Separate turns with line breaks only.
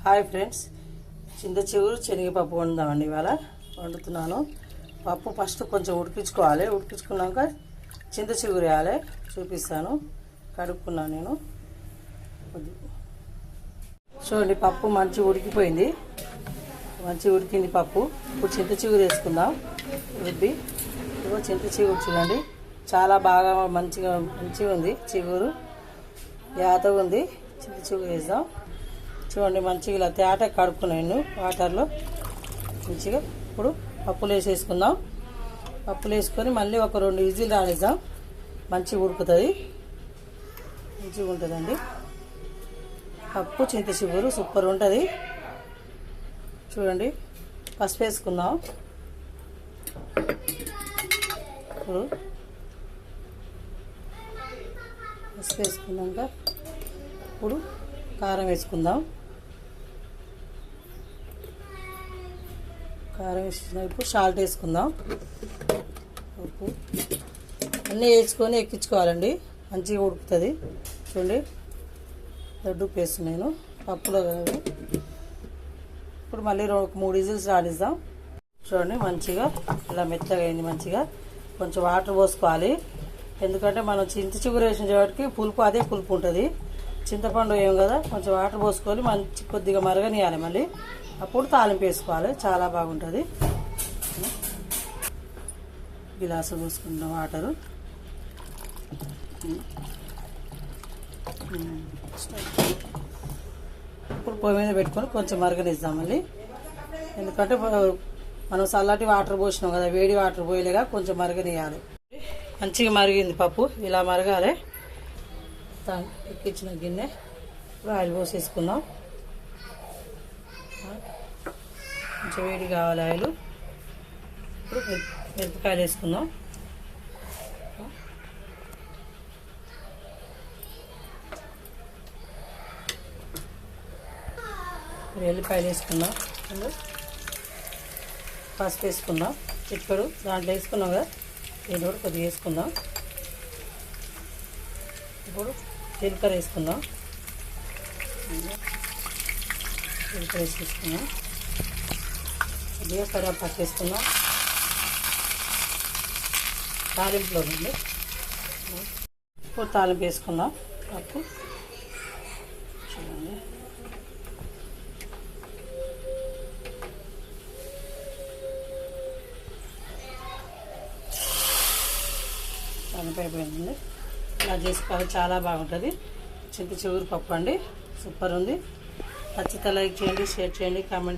Hi friends, చింత చిగురు శనగపప్పు వండుదామండి. ఇవాళ వండుతున్నాను. పప్పు ఫస్ట్ కొంచెం ఉడికించుకోవాలి. ఉడికించుకున్నాక చింత చిగురు వేయాలి. చూపిస్తాను. కడుక్కున్నాను నేను. చూడండి, పప్పు మంచిగా ఉడికిపోయింది. మంచిగా ఉడికింది పప్పు. ఇప్పుడు చింత చిగురు వేసుకుందాం. రుబ్బి ఇదిగో చింత చిగురు చూడండి, చాలా బాగా మంచిగా ఉంది. చిగురు యాతగా ఉంది. చింత చిగురు వేద్దాం. చూడండి, మంచిగా ఇలా తేట కడుక్కున్నాను వాటర్లో మంచిగా. ఇప్పుడు పప్పులు వేసేసుకుందాం. పప్పులు వేసుకొని మళ్ళీ ఒక 2 విజిల్ రానిద్దాం. మంచిగా ఉడుకుతుంది, మంచిగా ఉంటుందండి. పప్పు చింత చిగురు సూపర్ ఉంటుంది. చూడండి, పసుపు వేసుకుందాం. ఇప్పుడు పసుపు వేసుకున్నాక ఇప్పుడు కారం వేసుకుందాం. కారం వేసుకున్నాం. ఇప్పుడు సాల్ట్ వేసుకుందాం. ఉప్పు అన్నీ వేసుకొని ఎక్కించుకోవాలండి. మంచిగా ఉడుకుతుంది. చూడండి, దొడ్డు ఉప్పు వేస్తున్నాను పప్పులో. ఇప్పుడు మళ్ళీ 3 విజిల్స్ రానిద్దాం. చూడండి, మంచిగా ఇలా మెత్తగా అయింది. మంచిగా కొంచెం వాటర్ పోసుకోవాలి. ఎందుకంటే మనం చింత చిగురు వేసిన వాటికి పులుపు అదే పులుపు ఉంటుంది. చింతపండు ఏం కదా, కొంచెం వాటర్ పోసుకొని మంచి కొద్దిగా మరగనియాలి. మళ్ళీ అప్పుడు తాలింపు వేసుకోవాలి. చాలా బాగుంటుంది. గిలాసు పోసుకుంటాం వాటరు. ఇప్పుడు పొయ్యి మీద పెట్టుకొని కొంచెం మరగనిద్దాం మళ్ళీ. ఎందుకంటే మనం చల్లటి వాటర్ పోసినాం కదా, వేడి వాటర్ పోయలేగా కొంచెం మరగనియాలి. మంచిగా మరిగింది పప్పు. ఇలా మరగాలి. ఎక్కించిన గిన్నె ఇప్పుడు ఆయిల్ పోసేసుకుందాం. కొంచెం వేడి కావాలి ఆయిల్. ఇప్పుడు మిరపకాయలు వేసుకుందాం. ఎల్లిపాయలు వేసుకుందాం. పసుపు వేసుకుందాం. చిక్కడు దాంట్లో వేసుకున్నాం కదా, దీన్ని కూడా కొద్దిగా వేసుకుందాం. ఇప్పుడు జీలకర్ర వేసుకుందాం. జీలకర్ర వేసుకుందాం. కొద్దిగా కరివేపాకు వేసుకుందాం. తాలింపులో ఉంది. ఇప్పుడు తాలింపు వేసుకుందాం. పప్పు చూడండి, తాలింపు అయిపోయిందండి. ఇలా చేసుకోవాలి. చాలా బాగుంటుంది. చింత చిగురు పప్పు అండి, సూపర్ ఉంది. ఖచ్చితంగా లైక్ చేయండి, షేర్ చేయండి, కామెంట్ చేయండి.